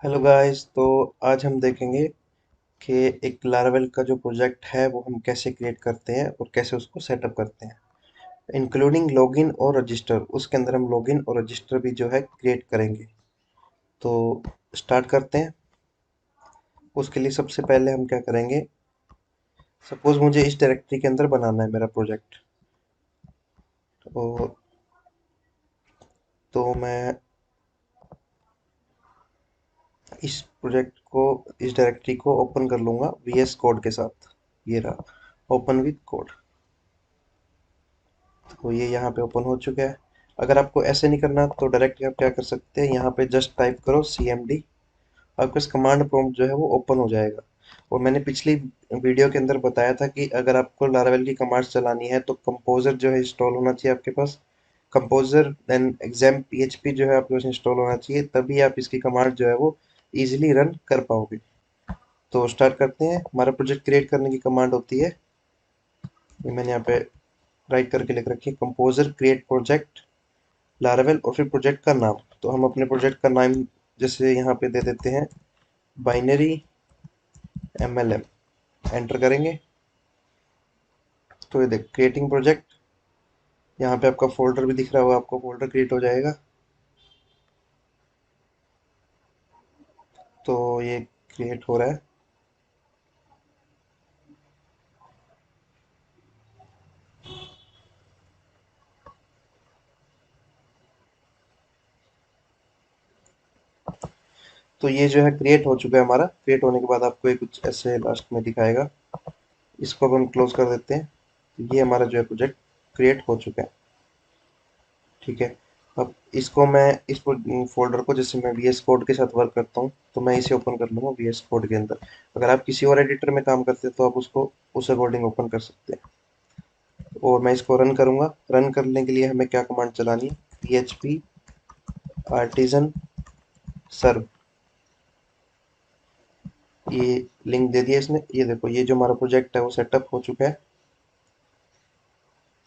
Hello guys. तो आज हम देखेंगे कि एक लारावेल का जो प्रोजेक्ट है वो हम कैसे क्रिएट करते हैं और कैसे उसको सेटअप करते हैं, इंक्लूडिंग लॉगिन और रजिस्टर। उसके अंदर हम लॉगिन और रजिस्टर भी जो है क्रिएट करेंगे। तो स्टार्ट करते हैं। उसके लिए सबसे पहले हम क्या करेंगे, सपोज मुझे इस डायरेक्टरी के अंदर बनाना है मेरा प्रोजेक्ट। तो मैं इस प्रोजेक्ट को, इस डायरेक्टरी को ओपन कर लूंगा वीएस कोड के साथ। ये रहा, ओपन विद कोड। तो ये यहाँ पे ओपन हो चुका है। अगर आपको ऐसे नहीं करना तो डायरेक्टली आप क्या कर सकते हैं, यहाँ पे जस्ट टाइप करो CMD। आपको इस कमांड प्रॉम्प्ट जो है वो ओपन हो जाएगा। और मैंने पिछली वीडियो के अंदर बताया था कि अगर आपको लारावेल की कमांड्स चलानी है तो कंपोजर जो है इंस्टॉल होना चाहिए आपके पास। कंपोजर देन एग्जाम PHP जो है आपके पास इंस्टॉल होना चाहिए, तभी आप इसकी कमांड जो है वो इजीली रन कर पाओगे। तो स्टार्ट करते हैं। हमारा प्रोजेक्ट क्रिएट करने की कमांड होती है, ये मैंने यहाँ पे राइट करके लिख रखी है, कंपोजर क्रिएट प्रोजेक्ट लारावेल और फिर प्रोजेक्ट का नाम। तो हम अपने प्रोजेक्ट का नाम जैसे यहाँ पे दे देते हैं बाइनरी MLM। एंटर करेंगे तो ये देख क्रिएटिंग प्रोजेक्ट, यहाँ पे आपका फोल्डर भी दिख रहा होगा, आपको फोल्डर क्रिएट हो जाएगा। तो ये क्रिएट हो रहा है। तो ये जो है क्रिएट हो चुका है हमारा। क्रिएट होने के बाद आपको ये कुछ ऐसे लास्ट में दिखाएगा। इसको अब हम क्लोज कर देते हैं। तो ये हमारा जो है प्रोजेक्ट क्रिएट हो चुका है। ठीक है। अब इसको मैं इस फोल्डर को, जैसे मैं VS कोड के साथ वर्क करता हूँ तो मैं इसे ओपन कर लूंगा VS कोड के अंदर। अगर आप किसी और एडिटर में काम करते हैं तो आप उसको उस अकॉर्डिंग ओपन कर सकते हैं। और मैं इसको रन करूंगा। रन करने के लिए हमें क्या कमांड चलानी है, PHP आर्टिजन सर्व। ये लिंक दे दिया इसने। ये देखो, ये जो हमारा प्रोजेक्ट है वो सेटअप हो चुका है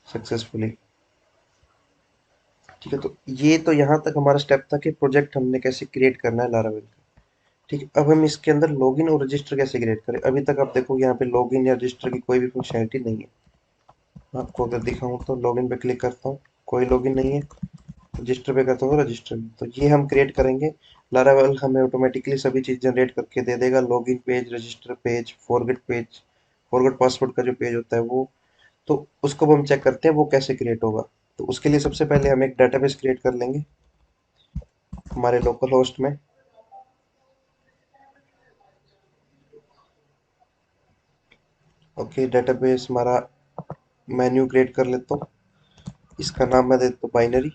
सक्सेसफुली। ठीक है। तो ये तो यहाँ तक हमारा स्टेप था कि प्रोजेक्ट हमने कैसे क्रिएट करना है लारावेल का। ठीक है। अब हम इसके अंदर लॉगिन और रजिस्टर कैसे क्रिएट करें। अभी तक आप देखोगे यहाँ पे लॉगिन या रजिस्टर की कोई भी फंक्शनैलिटी नहीं है। मैं आपको अगर दिखाऊं तो लॉगिन पे क्लिक करता हूँ, कोई लॉगिन नहीं है। रजिस्टर पे करता हूँ तो रजिस्टर भी। तो ये हम क्रिएट करेंगे। लारावेल हमें ऑटोमेटिकली सभी चीज जनरेट करके दे देगा, login page, register page, forget page, forget password का जो पेज होता है वो। तो उसको अब हम चेक करते हैं वो कैसे क्रिएट होगा। तो उसके लिए सबसे पहले हम एक डेटाबेस क्रिएट कर लेंगे हमारे लोकल होस्ट में। ओके, डेटाबेस हमारा मेन्यू क्रिएट कर लेता हूँ। इसका नाम मैं देता हूँ बाइनरी।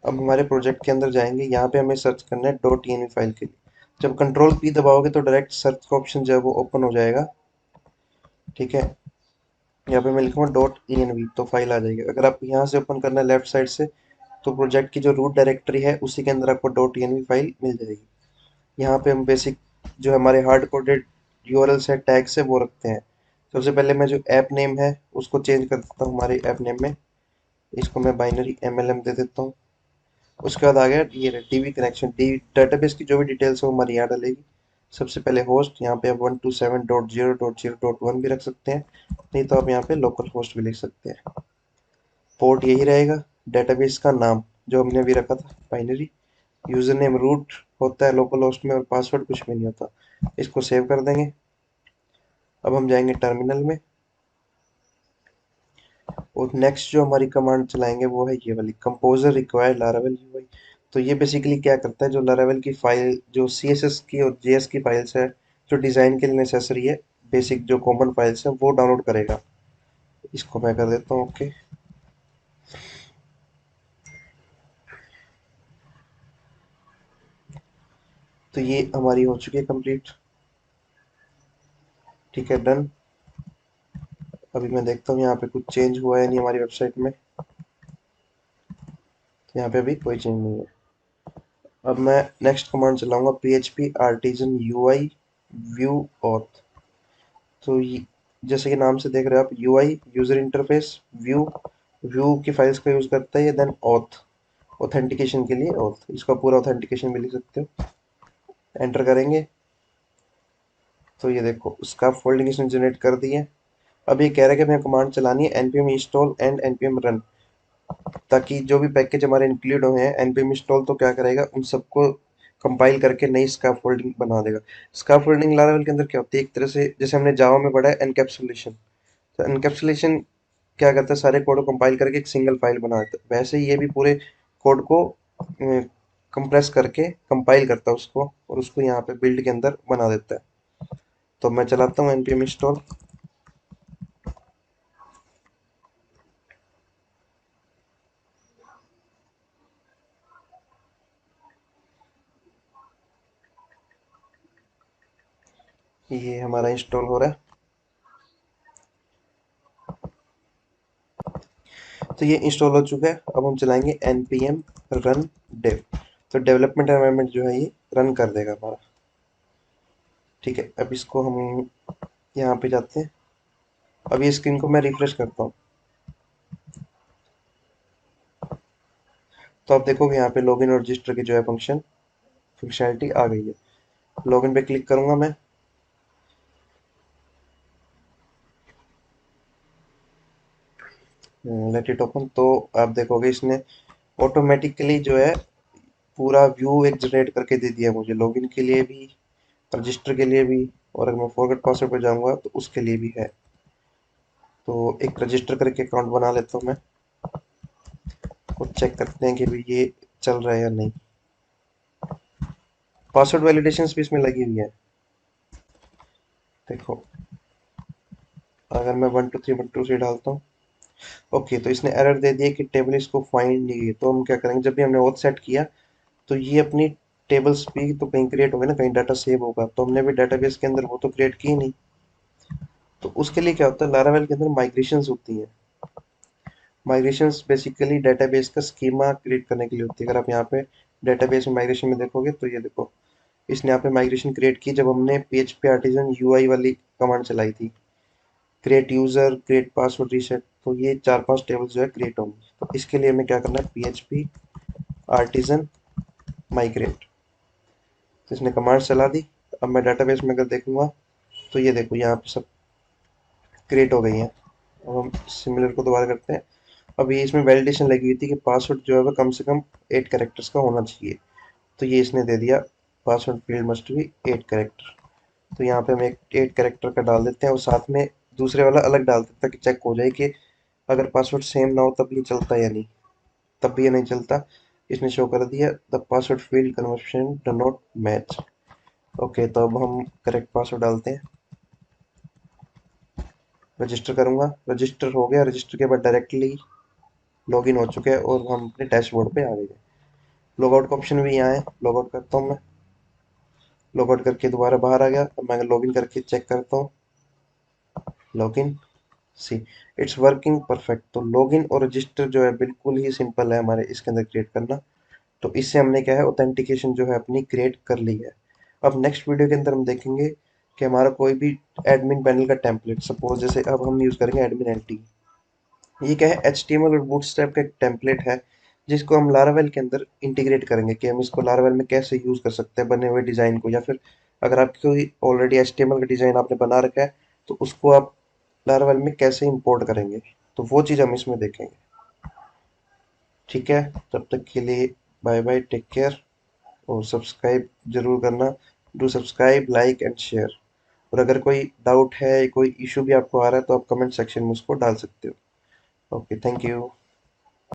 अब हमारे प्रोजेक्ट के अंदर जाएंगे, यहाँ पे हमें सर्च करना है .env फाइल के लिए। जब कंट्रोल P दबाओगे तो डायरेक्ट सर्च का ऑप्शन जो है वो ओपन हो जाएगा। ठीक है। यहाँ पे मैं लिखूंगा .env तो फाइल आ जाएगी। अगर आप यहाँ से ओपन करना है लेफ्ट साइड से, तो प्रोजेक्ट की जो रूट डायरेक्टरी है उसी के अंदर आपको .env फाइल मिल जाएगी। यहाँ पे हम बेसिक जो हमारे हार्ड कोडेड यूआरएल्स है, टैग्स है, वो रखते हैं। सबसे पहले मैं जो ऐप नेम है उसको चेंज कर देता हूँ हमारे ऐप नेम में। इसको मैं बाइनरी MLM दे देता हूँ। उसके बाद आ गया ये DB कनेक्शन। डी डेटाबेस की जो भी डिटेल्स है वो हमारी यहाँ डलेगी। सबसे पहले होस्ट, यहाँ पे आप 127.0.0.1 भी रख सकते हैं, नहीं तो आप यहाँ पे लोकल होस्ट भी लिख सकते हैं। पोर्ट यही रहेगा। डेटाबेस का नाम जो हमने अभी रखा था बाइनरी, यूजर नेम रूट होता है लोकल होस्ट में, और पासवर्ड कुछ भी नहीं होता। इसको सेव कर देंगे। अब हम जाएंगे टर्मिनल में और नेक्स्ट जो हमारी कमांड चलाएंगे वो है ये वाली, कंपोजर रिक्वायर्ड लारावेल यूआई। तो ये बेसिकली क्या करता है, जो लारावेल की फाइल, जो CSS की और JS की फाइल्स है, जो डिजाइन के लिए नेसेसरी है, बेसिक जो कॉमन फाइल्स है वो डाउनलोड करेगा। इसको मैं कर देता हूँ ओके। तो ये हमारी हो चुकी है कंप्लीट। ठीक है, डन। अभी मैं देखता हूँ यहाँ पे कुछ चेंज हुआ है नहीं हमारी वेबसाइट में। तो यहाँ पे अभी कोई चेंज नहीं है। अब मैं नेक्स्ट कमांड चलाऊंगा PHP artisan UI Vue auth. तो जैसे कि नाम से देख रहे हो आप, UI user interface, view view की फाइल्स का यूज करता है ये, देन ऑथ ऑथेंटिकेशन के लिए ऑथ। इसका पूरा ऑथेंटिकेशन भी लिख सकते हो। एंटर करेंगे तो ये देखो उसका फोल्डिंग इसने जनरेट कर दी है। अब ये कह रहा है कि हमें कमांड चलानी है npm install and npm run, ताकि जो भी पैकेज हमारे इंक्लूड हुए हैं npm install तो क्या करेगा, उन सबको कंपाइल करके नई स्कैफोल्डिंग बना देगा। स्कैफोल्डिंग लारावेल के अंदर क्या होती है, एक तरह से जैसे हमने जावा में पढ़ा है एनकैप्सुलेशन। तो एनकैप्सुलेशन क्या करता है, सारे कोड को कंपाइल करके एक सिंगल फाइल बना देता है। वैसे ही ये भी पूरे कोड को कंप्रेस करके कंपाइल करता है उसको, और उसको यहाँ पे बिल्ड के अंदर बना देता है। तो मैं चलाता हूँ npm install। ये हमारा इंस्टॉल हो रहा है। तो ये इंस्टॉल हो चुका है। अब हम चलाएंगे npm run dev। तो डेवलपमेंट एनवायरनमेंट जो है ये रन कर देगा हमारा। ठीक है, अब इसको हम यहाँ पे जाते हैं। अब ये स्क्रीन को मैं रिफ्रेश करता हूँ तो आप देखोगे यहाँ पे लॉगिन और रजिस्टर की जो है फंक्शनैलिटी आ गई है। लॉगिन पे क्लिक करूंगा मैं। Let it open. तो आप देखोगे इसने ऑटोमेटिकली जो है पूरा व्यू एक जनरेट करके दे दिया मुझे, लॉगिन के लिए भी, रजिस्टर के लिए भी, और अगर मैं फॉरगेट पासवर्ड पे जाऊंगा तो उसके लिए भी है। तो एक रजिस्टर करके अकाउंट बना लेता हूँ मैं, और चेक करते हैं कि भाई ये चल रहा है या नहीं। पासवर्ड वैलिडेशन भी इसमें लगी हुई है। देखो, अगर मैं 1 2 3 1 2 3 डालता हूँ, ओके, तो इसने एरर दे दिया कि टेबल इसको फाइंड नहीं है। तो हम क्या करेंगे, जब भी हमने ऑथ सेट किया तो ये अपनी टेबल्स भी तो कहीं क्रिएट होगा ना, कहीं डाटा सेव होगा। तो हमने भी डाटाबेस के अंदर वो तो क्रिएट की नहीं। तो उसके लिए क्या होता है, लारावेल के अंदर माइग्रेशंस होती हैं। माइग्रेशंस बेसिकली डेटाबेस का स्कीमा क्रिएट करने के लिए होती है। अगर आप यहाँ पे डेटाबेस में माइग्रेशन में देखोगे तो ये देखो, इसने यहाँ पे माइग्रेशन क्रिएट की जब हमने PHP आर्टिजन यूआई वाली कमांड चलाई थी, create user, create password, reset. तो ये 4 5 टेबल्स जो है क्रिएट होंगी। तो इसके लिए हमें क्या करना है, PHP आर्टिजन माइग्रेट। तो इसने कमांड चला दी। अब मैं डेटाबेस में अगर देखूंगा तो ये देखो यहाँ पे सब क्रिएट हो गई हैं। अब हम सिमिलर को दोबारा करते हैं। अब ये इसमें वैलिडेशन लगी हुई थी कि पासवर्ड जो है वो कम से कम 8 कैरेक्टर्स का होना चाहिए। तो ये इसने दे दिया, password field must be 8 character. तो यहाँ पे हम एक 8 कैरेक्टर का डाल देते हैं, और साथ में दूसरे वाला अलग डाल देते हैं ताकि चेक हो जाए कि अगर पासवर्ड सेम ना हो तब ये चलता है या नहीं। तब भी ये नहीं चलता। इसने शो कर दिया the password field conversion do not match. Okay, तो अब हम करेक्ट पासवर्ड डालते हैं। रजिस्टर करूंगा, रजिस्टर हो गया। रजिस्टर के बाद डायरेक्टली लॉगिन हो चुके हैं और हम अपने डैशबोर्ड पे आ गए हैं। लॉगआउट का ऑप्शन भी यहाँ है, लॉगआउट करता हूँ मैं। लॉगआउट करके दोबारा बाहर आ गया। अब मैं लॉगिन करके चेक करता हूँ। Login, see, it's working perfect. तो लॉगिन और रजिस्टर जो है बिल्कुल ही सिंपल है हमारे इसके अंदर क्रिएट करना। तो इससे हमने क्या है, ऑथेंटिकेशन जो है अपनी क्रिएट कर ली है। अब नेक्स्ट वीडियो के अंदर हम देखेंगे कि हमारा कोई भी एडमिन पैनल का टेम्पलेट, सपोज जैसे अब हम यूज करेंगे एडमिन एंटी। ये क्या है, HTML और बूटस्ट्रैप का एक टेम्पलेट है जिसको हम लारावेल के अंदर इंटीग्रेट करेंगे कि हम इसको लारावेल में कैसे यूज कर सकते हैं बने हुए डिजाइन को, या फिर अगर आपकी कोई ऑलरेडी HTML का डिजाइन आपने बना रखा है तो उसको आप लारावेल में कैसे इंपोर्ट करेंगे। तो वो चीज़ हम इसमें देखेंगे। ठीक है, तब तक के लिए बाय बाय, टेक केयर। और सब्सक्राइब जरूर करना। Do subscribe, like and share. और अगर कोई डाउट है, कोई इशू भी आपको आ रहा है तो आप कमेंट सेक्शन में उसको डाल सकते हो। Okay, thank you.